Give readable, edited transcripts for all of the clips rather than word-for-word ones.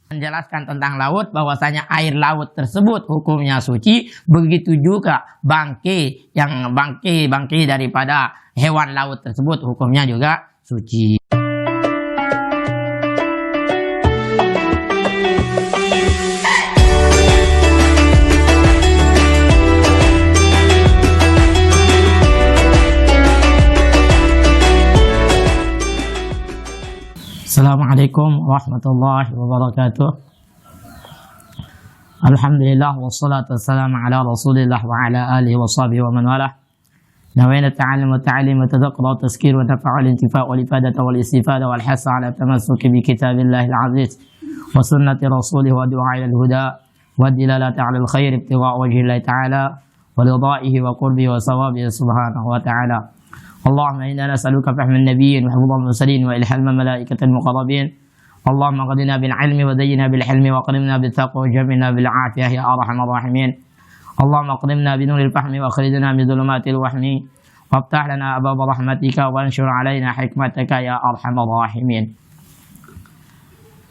menjelaskan tentang laut, bahwasanya air laut tersebut hukumnya suci. Begitu juga bangkai daripada hewan laut tersebut hukumnya juga suci. Assalamualaikum warahmatullahi wabarakatuh. Alhamdulillah wassalatu wassalamu ala Rasulillah wa ala alihi wa sahbihi wa man walah. Nawayna ta'allum wa ta'lim wa tadhakkur wa tazkir wa nafa'u al-intifa' wal ifadata wal istifada wal hasa ala tamassuki bi kitabillahil aziz wa sunnati rasulih wa du'a ila al-huda wa dilalati ala al-khair ibtigha' wajhi Allah ta'ala wa ridaihi wa qurbihi wa sawabihi subhanahu wa ta'ala. اللهم إنا نسألك فهم النبيين وحفظ المرسلين وإلحام الملائكة المقربين. اللهم اغننا بالعلم وزينا بالحلم واكرمنا بالتقوى وجمعنا بالعافية يا أرحم الراحمين. اللهم اكرمنا بنور الفهم واخرجنا من ظلمات الوهم وافتح لنا أبواب رحمتك وانشر علينا حكمتك يا أرحم الراحمين.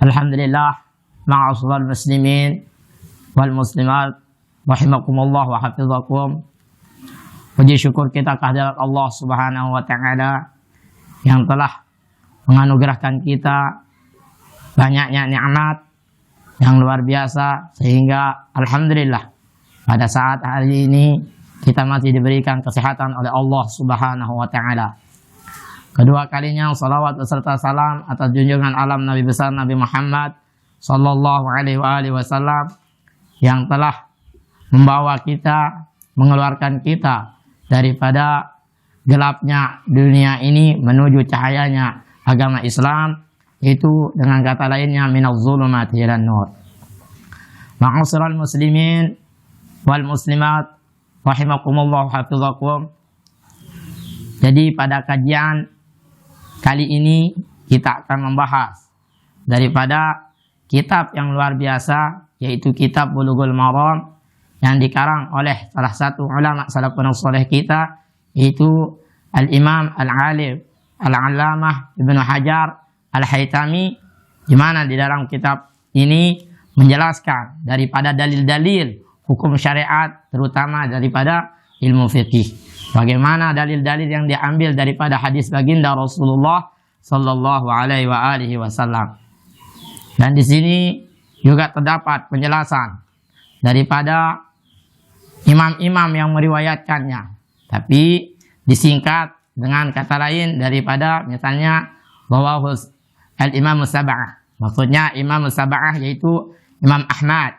الحمد لله معاشر المسلمين والمسلمات رحمكم الله وحفظكم. Puji syukur kita kehadirat Allah Subhanahu wa Ta'ala yang telah menganugerahkan kita banyaknya nikmat yang luar biasa, sehingga alhamdulillah pada saat hari ini kita masih diberikan kesehatan oleh Allah Subhanahu wa Ta'ala. Kedua kalinya salawat beserta salam atas junjungan alam Nabi besar Nabi Muhammad sallallahu alaihi wasallam yang telah membawa kita, mengeluarkan kita daripada gelapnya dunia ini menuju cahayanya agama Islam, itu dengan kata lainnya minaz zulumati ilan nur. Ma'asyiral muslimin wal muslimat rahimakumullah hafizakum. Jadi pada kajian kali ini kita akan membahas daripada kitab yang luar biasa, yaitu kitab Bulughul Maram yang dikarang oleh salah satu ulama salafun saleh kita, yaitu Al-Imam Al-Alim Al-Allamah Ibnu Hajar Al-Haytami, di mana di dalam kitab ini menjelaskan daripada dalil-dalil hukum syariat, terutama daripada ilmu fikih. Bagaimana dalil-dalil yang diambil daripada hadis baginda Rasulullah sallallahu alaihi wasallam. Dan di sini juga terdapat penjelasan daripada imam-imam yang meriwayatkannya, tapi disingkat dengan kata lain daripada misalnya bahwa al-Imam Sab'ah. Maksudnya Imam Sab'ah yaitu Imam Ahmad,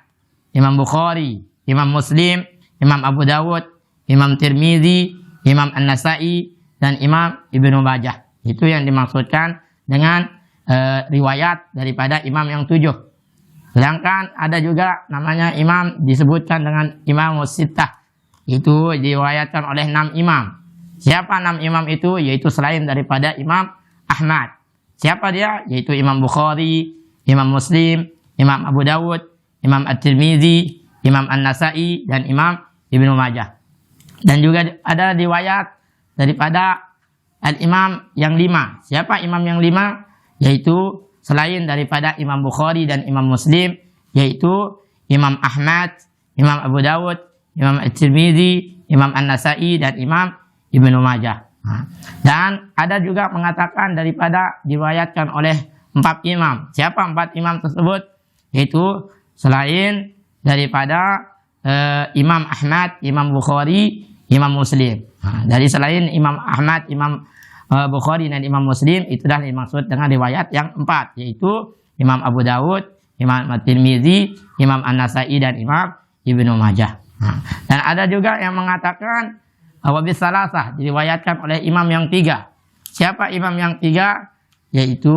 Imam Bukhari, Imam Muslim, Imam Abu Dawud, Imam Tirmizi, Imam An-Nasa'i, dan Imam Ibnu Majah. Itu yang dimaksudkan dengan riwayat daripada imam yang 7. Sedangkan ada juga namanya imam disebutkan dengan Imam Sittah. Itu diriwayatkan oleh 6 imam. Siapa 6 imam itu? Yaitu selain daripada Imam Ahmad. Siapa dia? Yaitu Imam Bukhari, Imam Muslim, Imam Abu Dawud, Imam At-Tirmizi, Imam An-Nasa'i, dan Imam Ibnu Majah. Dan juga ada riwayat daripada Al-Imam yang 5. Siapa imam yang 5? Yaitu selain daripada Imam Bukhari dan Imam Muslim, yaitu Imam Ahmad, Imam Abu Dawud, Imam At-Tirmizi, Imam An-Nasa'i, dan Imam Ibnu Majah. Dan ada juga mengatakan daripada diriwayatkan oleh 4 imam. Siapa 4 imam tersebut? Yaitu selain daripada Imam Ahmad, Imam Bukhari, Imam Muslim. Dari selain Imam Ahmad, Imam Bukhari dan Imam Muslim, itulah dimaksud dengan riwayat yang 4, yaitu Imam Abu Dawud, Imam At-Tirmizi, Imam An-Nasa'i, dan Imam Ibnu Majah. Dan ada juga yang mengatakan wabis salasah, diriwayatkan oleh imam yang 3. Siapa imam yang 3? Yaitu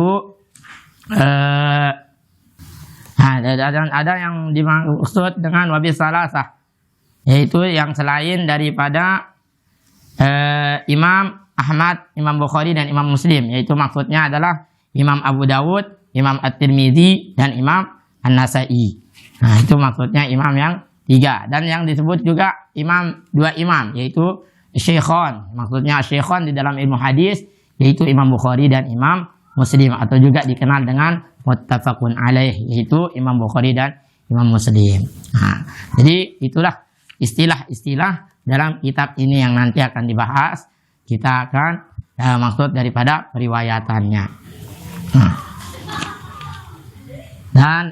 ada yang dimaksud dengan wabis salasah, yaitu yang selain daripada Imam Ahmad, Imam Bukhari, dan Imam Muslim, yaitu maksudnya adalah Imam Abu Dawud, Imam At-Tirmizi, dan Imam An-Nasa'i. Nah, itu maksudnya imam yang 3. Dan yang disebut juga imam 2 imam, yaitu Syekhon. Maksudnya Syekhon di dalam ilmu hadis, yaitu Imam Bukhari dan Imam Muslim, atau juga dikenal dengan muttafaqun alaih, yaitu Imam Bukhari dan Imam Muslim. Nah, jadi itulah istilah-istilah dalam kitab ini yang nanti akan dibahas. Kita akan maksud daripada periwayatannya. Nah, dan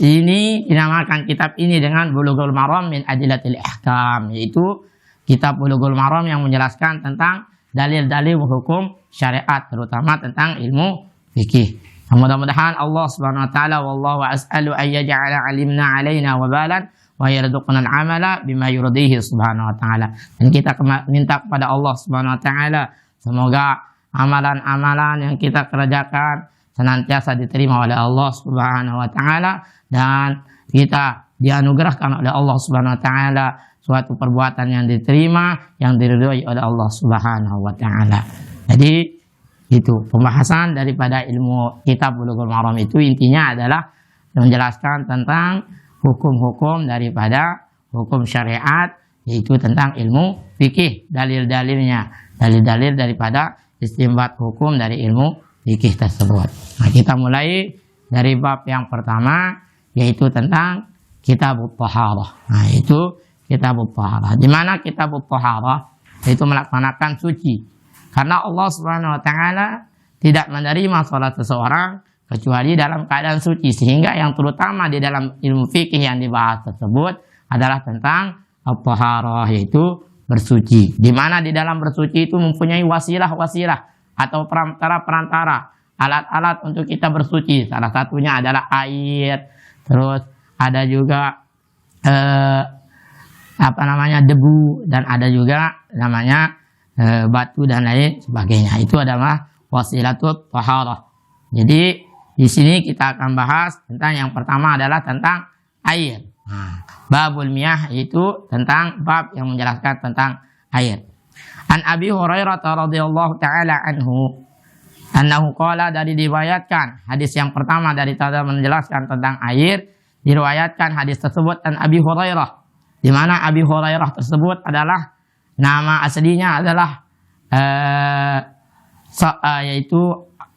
ini dinamakan kitab ini dengan Bulughul Maram min Adillatil Ahkam, yaitu kitab Bulughul Maram yang menjelaskan tentang dalil-dalil hukum syariat, terutama tentang ilmu fikih. Mudah-mudahan Allah Subhanahu wa taala, wallahu as'alu ay yaj'ala 'alimna 'alaina wa balan wa yarzuqna al-'amala bima yurdihi Subhanahu wa taala. Dan kita minta kepada Allah Subhanahu wa taala semoga amalan-amalan yang kita kerjakan senantiasa diterima oleh Allah Subhanahu wa taala dan kita dianugerahkan oleh Allah Subhanahu wa taala suatu perbuatan yang diterima, yang diridhoi oleh Allah Subhanahu wa taala. Jadi itu pembahasan daripada ilmu kitab Bulughul Maram itu intinya adalah menjelaskan tentang hukum-hukum daripada hukum syariat, yaitu tentang ilmu fikih, dalil-dalilnya, dalil-dalil daripada istinbat hukum dari ilmu fikih tersebut. Nah, kita mulai dari bab yang pertama, yaitu tentang Kitabut Thaharah. Nah, itu Kitabut Thaharah. Di mana Kitabut Thaharah itu melaksanakan suci. Karena Allah Subhanahu wa taala tidak menerima salat seseorang kecuali dalam keadaan suci, sehingga yang terutama di dalam ilmu fikih yang dibahas tersebut adalah tentang at-thaharah, yaitu bersuci. Di mana di dalam bersuci itu mempunyai wasilah-wasilah atau perantara-perantara, alat-alat untuk kita bersuci. Salah satunya adalah air, terus ada juga debu, dan ada juga namanya batu dan lain sebagainya. Itu adalah wasilatut thaharah. Jadi di sini kita akan bahas tentang yang pertama adalah tentang air. Nah, babul miyah itu tentang bab yang menjelaskan tentang air. An Abi Hurairah radhiyallahu taala anhu annahu qala, dari diriwayatkan hadis yang pertama dari tanda menjelaskan tentang air, diriwayatkan hadis tersebut an Abi Hurairah, di mana Abi Hurairah tersebut adalah nama aslinya adalah yaitu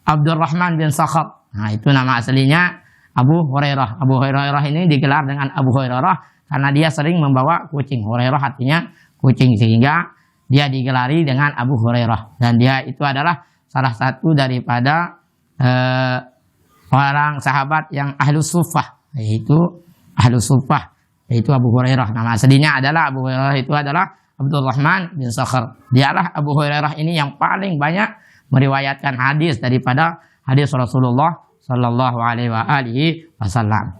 Abdurrahman bin Sakhar. Nah, itu nama aslinya Abu Hurairah. Abu Hurairah ini digelar dengan Abu Hurairah karena dia sering membawa kucing. Hurairah artinya kucing, sehingga dia digelari dengan Abu Hurairah. Dan dia itu adalah salah satu daripada orang sahabat yang Ahlus Suffah, yaitu Ahlus Suffah, yaitu Abu Hurairah. Nama aslinya adalah Abu Hurairah itu adalah Abdurrahman bin Sakhar. Dialah Abu Hurairah ini yang paling banyak meriwayatkan hadis daripada hadis Rasulullah sallallahu alaihi wasallam.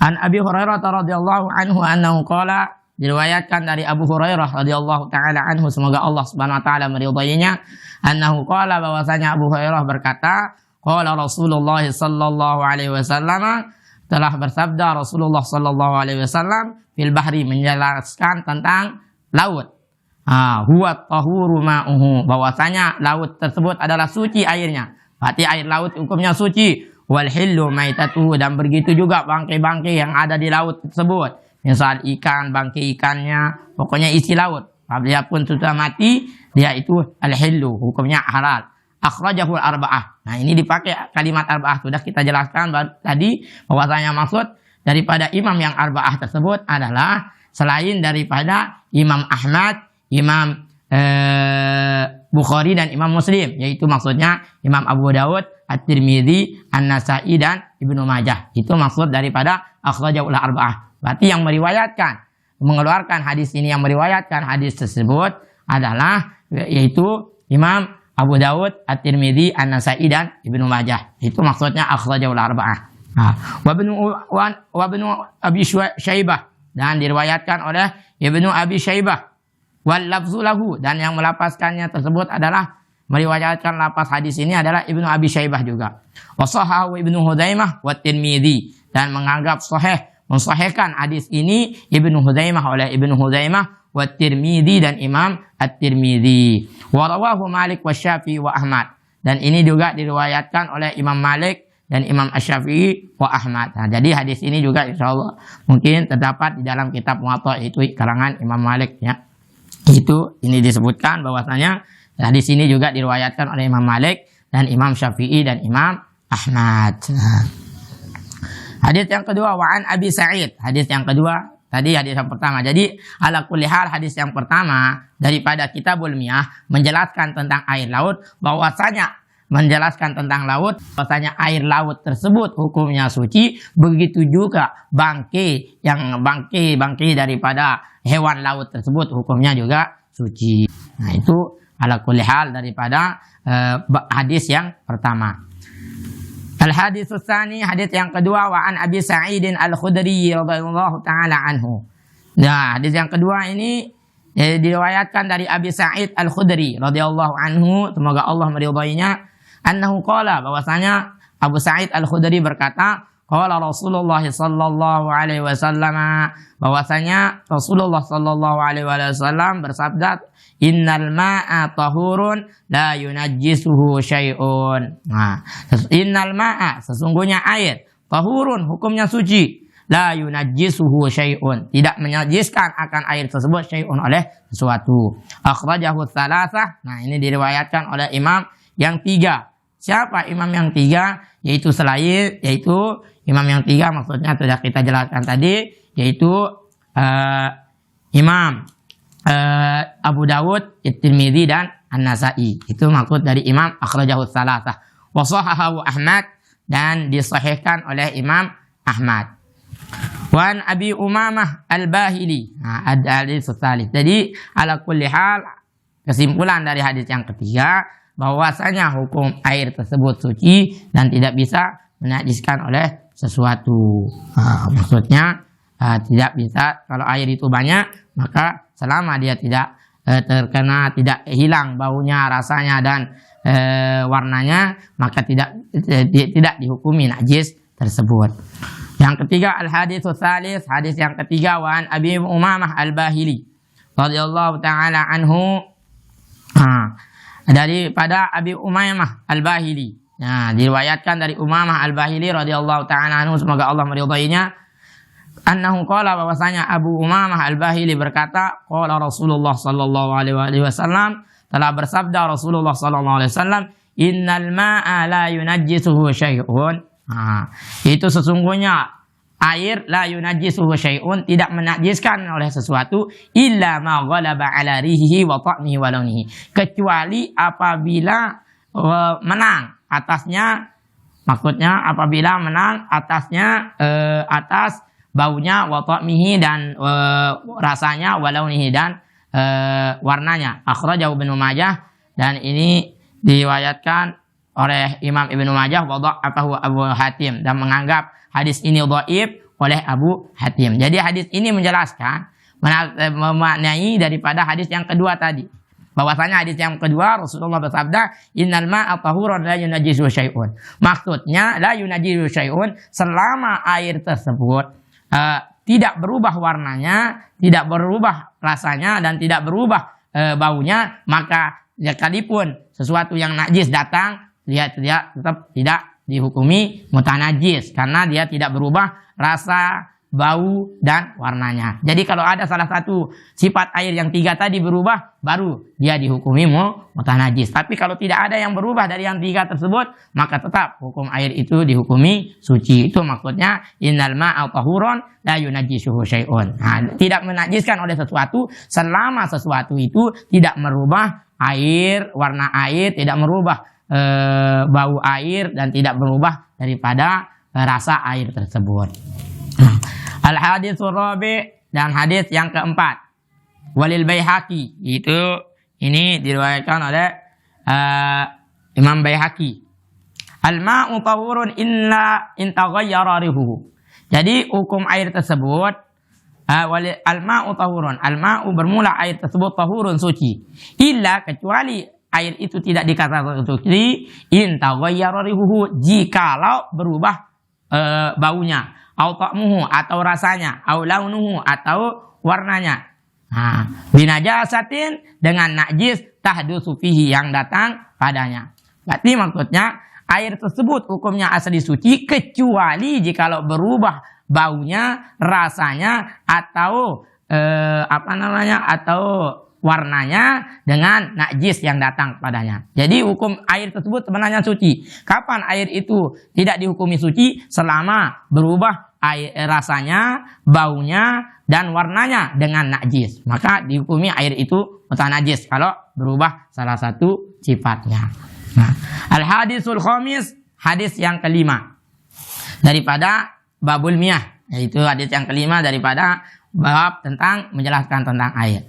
An Abi Hurairah radhiyallahu anhu annahu qala, diriwayatkan dari Abu Hurairah radhiyallahu taala anhu, semoga Allah Subhanahu wa taala meridhoinya, annahu qala, bahwasanya Abu Hurairah berkata, qala Rasulullah sallallahu alaihi wasallam, telah bersabda Rasulullah sallallahu alaihi wasallam, fil bahri, menjelaskan tentang laut. Huwa tahuru ma'uhu, bahwasanya laut tersebut adalah suci airnya. Berarti air laut hukumnya suci. Wal hillu maitatuhu, dan begitu juga bangkai-bangkai yang ada di laut tersebut. Misal ikan, bangkai ikannya, pokoknya isi laut. Apabila pun sudah mati, dia itu al-hillu, hukumnya halal. Akhrajahul arba'ah. Nah, ini dipakai kalimat arba'ah, sudah kita jelaskan tadi bahwasanya maksud daripada imam yang arba'ah tersebut adalah selain daripada Imam Ahmad, Imam Bukhari dan Imam Muslim, yaitu maksudnya Imam Abu Dawud, At-Tirmidzi, An-Nasa'i dan Ibnu Majah. Itu maksud daripada akhrajahul arba'ah. Berarti yang meriwayatkan, mengeluarkan hadis ini, yang meriwayatkan hadis tersebut adalah yaitu Imam Abu Dawud, At-Tirmidzi, An-Nasa'i dan Ibnu Majah. Itu maksudnya akhrajahul arba'ah. Wa ibnu Abi Syaibah, dan diriwayatkan oleh Ibnu Abi Syaibah. Wal lafzu lahu, dan yang melapaskannya tersebut adalah meriwayatkan lapas hadis ini adalah Ibnu Abi Syaibah juga. Wa sahahu Ibnu Huzaimah wa Tirmidzi, dan menganggap sahih, mensahihkan hadis ini Ibnu Huzaimah oleh Ibnu Huzaimah wa Tirmidzi dan Imam At-Tirmidzi. Wa rawahu Malik wa Syafi'i wa Ahmad, dan ini juga diriwayatkan oleh Imam Malik dan Imam Asy-Syafi'i wa Ahmad. Nah, jadi hadis ini juga insyaallah mungkin terdapat di dalam kitab Muwatta, itu karangan Imam Malik ya. Itu ini disebutkan bahwasanya hadis ini juga diriwayatkan oleh Imam Malik dan Imam Syafi'i dan Imam Ahmad. Hadis yang kedua wa an Abi Sa'id. Hadis yang kedua tadi hadis yang pertama. Jadi ala kulli hal hadis yang pertama daripada Kitabul Miyah menjelaskan tentang air laut, bahwasanya menjelaskan tentang laut, bahwasanya air laut tersebut hukumnya suci, begitu juga bangkai daripada hewan laut tersebut hukumnya juga suci. Nah, itu ala kulli hal daripada hadis yang pertama. Al-hadits tsani, hadis yang kedua wa an Abi Sa'id Al-Khudri radhiyallahu taala anhu. Nah, hadis yang kedua ini diriwayatkan dari Abi Sa'id Al-Khudri radhiyallahu anhu, semoga Allah meridainya, annahu qala, bahwasanya Abu Sa'id Al-Khudri berkata, qala Rasulullah sallallahu alaihi wasallam, bahwasanya Rasulullah sallallahu alaihi wasallam bersabda, innal ma'a tahurun la yunajjisuhu syai'un. Nah, innal ma'a, sesungguhnya air, tahurun hukumnya suci, la yunajjisuhu syai'un, tidak menajiskan akan air tersebut syai'un oleh sesuatu. Akhrajahu tsalatsah. Nah, ini diriwayatkan oleh imam yang tiga. Siapa imam yang tiga? Yaitu imam yang tiga maksudnya sudah kita jelaskan tadi, yaitu Imam Abu Dawud, At-Tirmidzi dan An-Nasa'i. Itu maksud dari imam akhrajahu tsalatsah. Wa shahahahu Ahmad, dan disahihkan oleh Imam Ahmad. Wan Abi Umamah Al-Bahili. Nah, hadis tsalits. Jadi ala kulli hal kesimpulan dari hadis yang ketiga bahwasanya hukum air tersebut suci dan tidak bisa menajiskan oleh sesuatu. Maksudnya tidak bisa, kalau air itu banyak, maka selama dia tidak terkena, tidak hilang baunya, rasanya dan warnanya, maka tidak dihukumi najis tersebut. Yang ketiga al-hadits tsalits, hadis yang ketiga wa an Abi Umamah Al-Bahili radhiyallahu taala anhu, daripada Abi Umamah Al-Bahili. Nah, diriwayatkan dari Umamah Al-Bahili radhiyallahu taala anhu, semoga Allah meridainya, annahu qala, bahwasanya Abu Umamah Al-Bahili berkata, qala Rasulullah sallallahu alaihi wasallam, telah bersabda Rasulullah sallallahu alaihi wasallam, innal ma'a la yunajjisuhu syai'un. Itu sesungguhnya air la yunajjisuhu syai'un, tidak menajiskan oleh sesuatu, illa ma ghalaba ala rihihi wa ta'mihi wa launihi, kecuali apabila menang atasnya, maksudnya apabila menang atasnya atas baunya, wa ta'mihi dan rasanya, wa launihi dan warnanya. Akhrajahu Ibnu Majah, dan ini diriwayatkan oleh Imam Ibnu Majah, wa dha'afahu Abu Hatim, dan menganggap hadis ini dhaif oleh Abu Hatim. Jadi hadis ini menjelaskan, memaknai daripada hadis yang kedua tadi, bahwasanya hadis yang kedua Rasulullah bersabda, innal ma'a tahurun la yunajjisuhu syai'un. Maksudnya la yunajjisuhu syai'un, selama air tersebut tidak berubah warnanya, tidak berubah rasanya, dan tidak berubah baunya, maka sekalipun sesuatu yang najis datang, dia tetap tidak dihukumi mutanajis, karena dia tidak berubah rasa, bau, dan warnanya. Jadi kalau ada salah satu sifat air yang tiga tadi berubah, baru dia dihukumi mutanajis. Tapi kalau tidak ada yang berubah dari yang tiga tersebut, maka tetap hukum air itu dihukumi suci. Itu maksudnya innal ma'a tahurun la yunajjisuhu syai'un. Tidak menajiskan oleh sesuatu selama sesuatu itu tidak merubah air, warna air, tidak merubah bau air, dan tidak berubah daripada rasa air tersebut. Al-haditsul rabi', dan hadis yang keempat, walil Baihaqi, itu ini diriwayatkan oleh Imam Baihaqi. Al-ma'u tahurun illa in taghayyara rihuhu. Jadi hukum air tersebut, al-ma'u tahurun, al-ma'u bermula air tersebut tahurun suci, illa kecuali air itu tidak dikatakan suci in taghayyara rihuhu, jikalau berubah baunya, au ta'muhu atau rasanya, au launuhu atau warnanya. Binajasatin, dengan najis, tahdusu fihi yang datang padanya. Berarti maksudnya air tersebut hukumnya asli suci, kecuali jikalau berubah baunya, rasanya, atau atau warnanya dengan najis yang datang padanya. Jadi hukum air tersebut sebenarnya suci. Kapan air itu tidak dihukumi suci? Selama berubah air rasanya, baunya, dan warnanya dengan najis. Maka dihukumi air itu mutanajis kalau berubah salah satu sifatnya. Nah, al-hadisul khamis, hadis yang kelima daripada babul miyah, yaitu hadis yang kelima daripada bab tentang menjelaskan tentang air.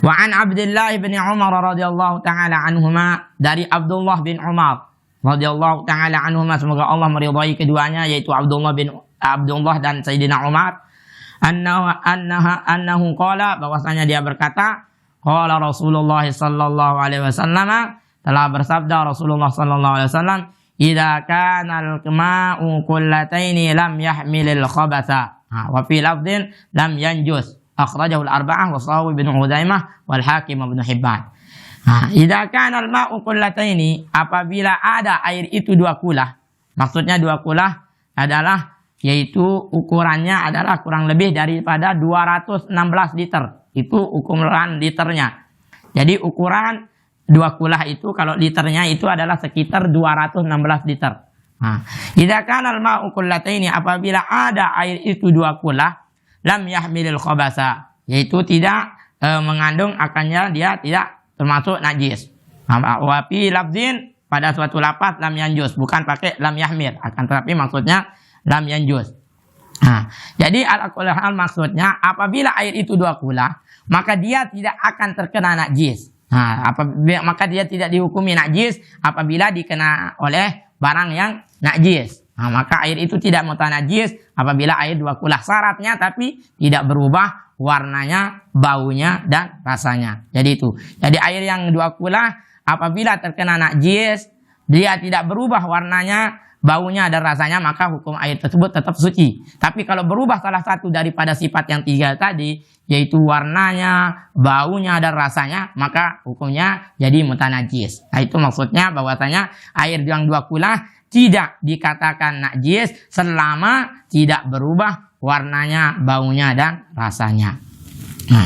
Wa an Abdullah bin Umar radhiyallahu taala anhuma, dari Abdullah bin Umar radhiyallahu taala anhuma, semoga Allah meridhai keduanya, yaitu Abdullah dan Sayyidina Umar, annahu qala, bahwasanya dia berkata, qala Rasulullah sallallahu alaihi wasallam, telah bersabda Rasulullah sallallahu alaihi wasallam, idza kana al-ma'u qullataini lam yahmilil khabatha, wa fi lafdhin lam yanjus, akhrajahu al-arba'ah wa sahahu Ibnu Huzaimah wal Hakim Ibnu Hibban. Idza kana al-ma'u qullataini, apabila ada air itu dua kulah. Maksudnya dua kulah adalah yaitu ukurannya adalah kurang lebih daripada 216 liter. Itu ukuran liternya. Jadi ukuran dua kulah itu kalau liternya itu adalah sekitar 216 liter. Idza kana al-ma'u qullataini, apabila ada air itu dua kulah, lam yahmilil khabasa, yaitu tidak mengandung akannya, dia tidak termasuk najis. Wa fi lafzin, pada suatu lafaz lam yanjus, bukan pakai lam yahmil, akan tetapi maksudnya lam yanjus. Jadi al-kulahal maksudnya apabila air itu dua kulah, maka dia tidak akan terkena najis. Maka dia tidak dihukumi najis apabila dikena oleh barang yang najis. Maka air itu tidak mutanajis apabila air dua kulah, syaratnya tapi tidak berubah warnanya, baunya, dan rasanya. Jadi itu. Jadi air yang dua kulah apabila terkena najis, dia tidak berubah warnanya, baunya, dan rasanya, maka hukum air tersebut tetap suci. Tapi kalau berubah salah satu daripada sifat yang tiga tadi, yaitu warnanya, baunya, dan rasanya, maka hukumnya jadi mutanajis. Itu maksudnya bahwasanya air yang dua kulah tidak dikatakan najis selama tidak berubah warnanya, baunya, dan rasanya.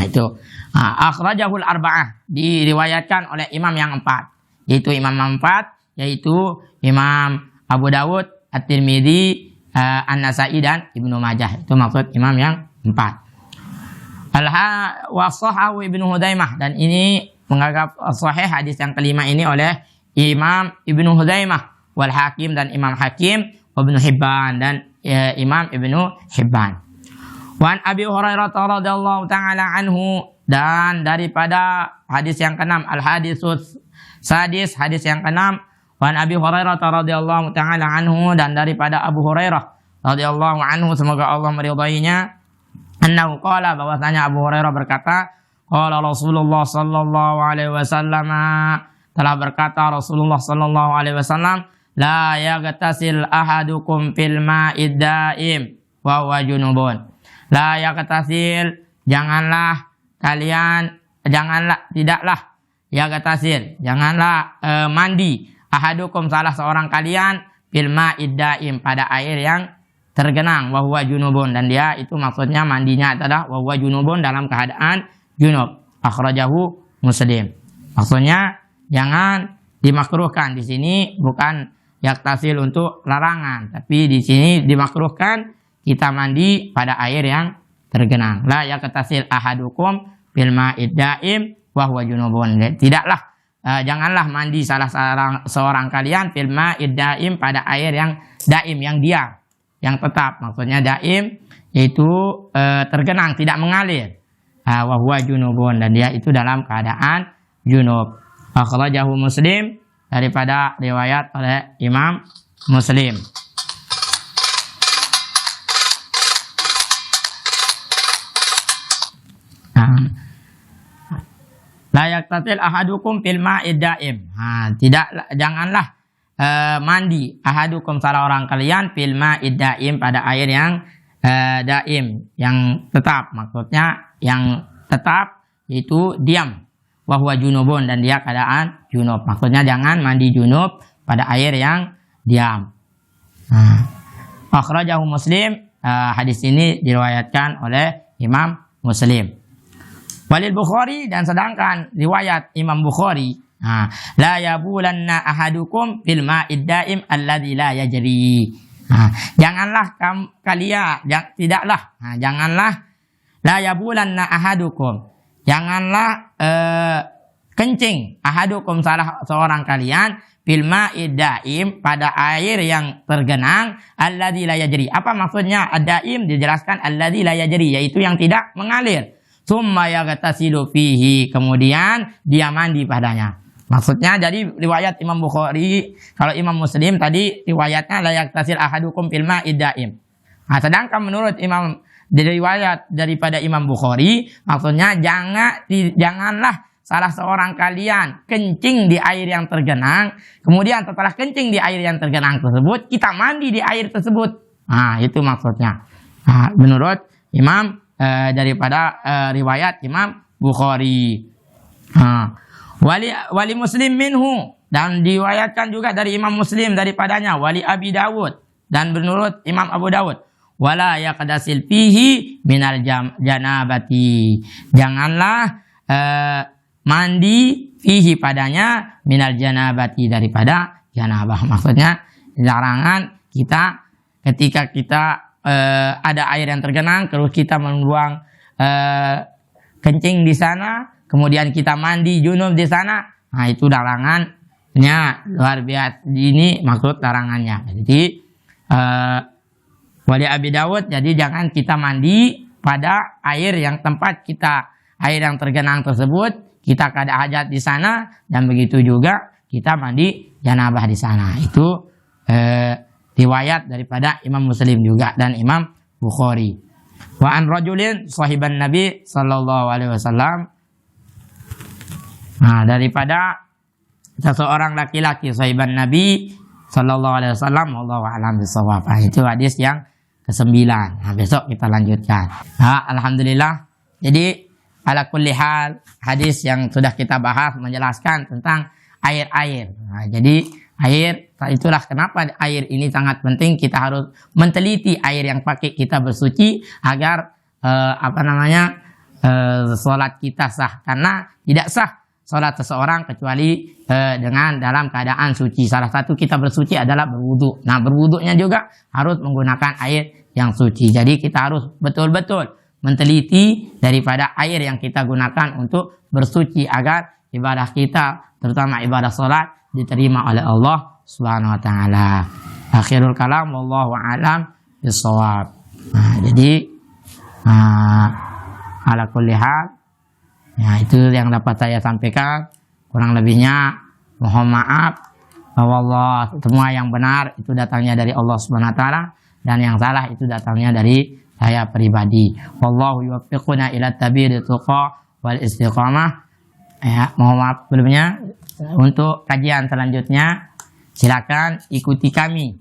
Itu. Akhrajahul arba'ah, diriwayatkan oleh imam yang empat, yaitu imam empat, yaitu Imam Abu Dawud, At-Tirmidzi, An-Nasai, dan Ibnu Majah. Itu maksud imam yang empat. Al-Sahahu Ibnu Huzaimah, dan ini menganggap sahih hadis yang kelima ini oleh Imam Ibnu Huzaimah wal Hakim, dan Imam Hakim, Ibnu Hibban, dan Imam Ibnu Hibban. Wan Abi Hurairah radhiyallahu taala anhu, dan daripada hadis yang keenam, al-hadisus sadis, hadis yang keenam, wan Abi Hurairah radhiyallahu taala anhu, dan daripada Abu Hurairah radhiyallahu anhu, semoga Allah meridainya, annahu qala, bahwasanya Abu Hurairah berkata, qala Rasulullah sallallahu alaihi wasallam, telah berkata Rasulullah sallallahu alaihi wasallam, la yaghtasil ahadukum fil ma'id daim wa huwa junubun. La yaghtasil, tidaklah yaghtasil, janganlah mandi, ahadukum, salah seorang kalian, fil ma'id daim, pada air yang tergenang, wa huwa junubun, dan dia itu maksudnya mandinya adalah wa huwa junubun, dalam keadaan junub. Akhrajahu Muslim. Maksudnya jangan dimakruhkan, di sini bukan yaktasil untuk larangan, tapi di sini dimakruhkan kita mandi pada air yang tergenang. La yaktasil ahadukum bil ma'id daim wa huwa junubun. Tidaklah janganlah mandi salah seorang kalian fil ma'id daim, pada air yang daim, yang diam, yang tetap. Maksudnya daim yaitu tergenang, tidak mengalir. Wa huwa junubun, dan dia itu dalam keadaan junub. Akhrajahu Muslim, daripada riwayat oleh Imam Muslim. La yaktasil ahadukum fil ma'id daim. Janganlah mandi ahadukum, salah orang kalian, fil ma'id daim, pada air yang daim, yang tetap. Maksudnya yang tetap yaitu diam. Wa huwa junubun, dan dia keadaan junub. Maksudnya jangan mandi junub pada air yang diam. Akhrajahu Muslim, hadis ini diriwayatkan oleh Imam Muslim. Walil Bukhari, dan sedangkan riwayat Imam Bukhari, la yabulanna ahadukum fil ma'id daim alladzi la yajri. Janganlah kalian, janganlah la yabulanna ahadukum, janganlah kencing ahadukum salah seorang kalian fil ma'id daim pada air yang tergenang alladzi la yajri. Apa maksudnya ad-daim? Dijelaskan alladzi la yajri, yaitu yang tidak mengalir. Summa yaghtasilu fihi, kemudian dia mandi padanya. Maksudnya jadi riwayat Imam Bukhari, kalau Imam Muslim tadi riwayatnya la yaghtasil ahadukum fil ma'id daim. Sedangkan menurut riwayat daripada Imam Bukhari, maksudnya janganlah salah seorang kalian kencing di air yang tergenang, kemudian setelah kencing di air yang tergenang tersebut kita mandi di air tersebut. Itu maksudnya. Menurut Imam daripada riwayat Imam Bukhari. Wali Muslim minhu, dan diriwayatkan juga dari Imam Muslim daripadanya, wali Abi Dawud, dan menurut Imam Abu Dawud, wala yaqdasil fihi minal janabati, janganlah mandi fihi padanya minal janabati, daripada janabah. Maksudnya larangan kita ketika kita ada air yang tergenang terus kita membuang kencing di sana, kemudian kita mandi junub di sana, itu larangannya luar biasa. Ini maksud larangannya. Jadi wali Abi Dawud, jadi jangan kita mandi pada air yang tempat kita air yang tergenang tersebut, kita kada hajat di sana, dan begitu juga kita mandi janabah di sana. Itu riwayat daripada Imam Muslim juga dan Imam Bukhari. Wa an rajulin sahiban Nabi sallallahu alaihi wasallam, daripada seseorang laki-laki sahiban Nabi sallallahu alaihi wasallam, wallahu a'lam bishawab. Itu hadis yang ke-9. Besok kita lanjutkan. Alhamdulillah. Jadi ala kulli hal, hadis yang sudah kita bahas menjelaskan tentang air-air. Jadi air, itulah kenapa air ini sangat penting. Kita harus menteliti air yang pakai kita bersuci agar sholat kita sah. Karena tidak sah sholat seseorang kecuali dengan dalam keadaan suci. Salah satu kita bersuci adalah berwudu. Berwudunya juga harus menggunakan air yang suci. Jadi kita harus betul-betul menteliti daripada air yang kita gunakan untuk bersuci agar ibadah kita, terutama ibadah sholat, diterima oleh Allah Subhanahu wa taala. Akhirul kalam, wallahu a'lam bishawab. Jadi ala kulli hal, itu yang dapat saya sampaikan. Kurang lebihnya mohon maaf. Wallah, semua yang benar itu datangnya dari Allah Subhanahu wa taala, dan yang salah itu datangnya dari saya pribadi. Wallahu yuwaffiquna ila tabi'il tuqa wal istiqamah. Mohon maaf sebelumnya. Untuk kajian selanjutnya silakan ikuti kami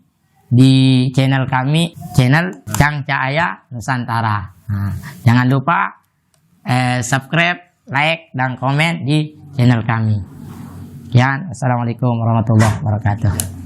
di channel kami, channel Cang Cahaya Nusantara. Jangan lupa subscribe, like, dan komen di channel kami. Assalamualaikum warahmatullahi wabarakatuh.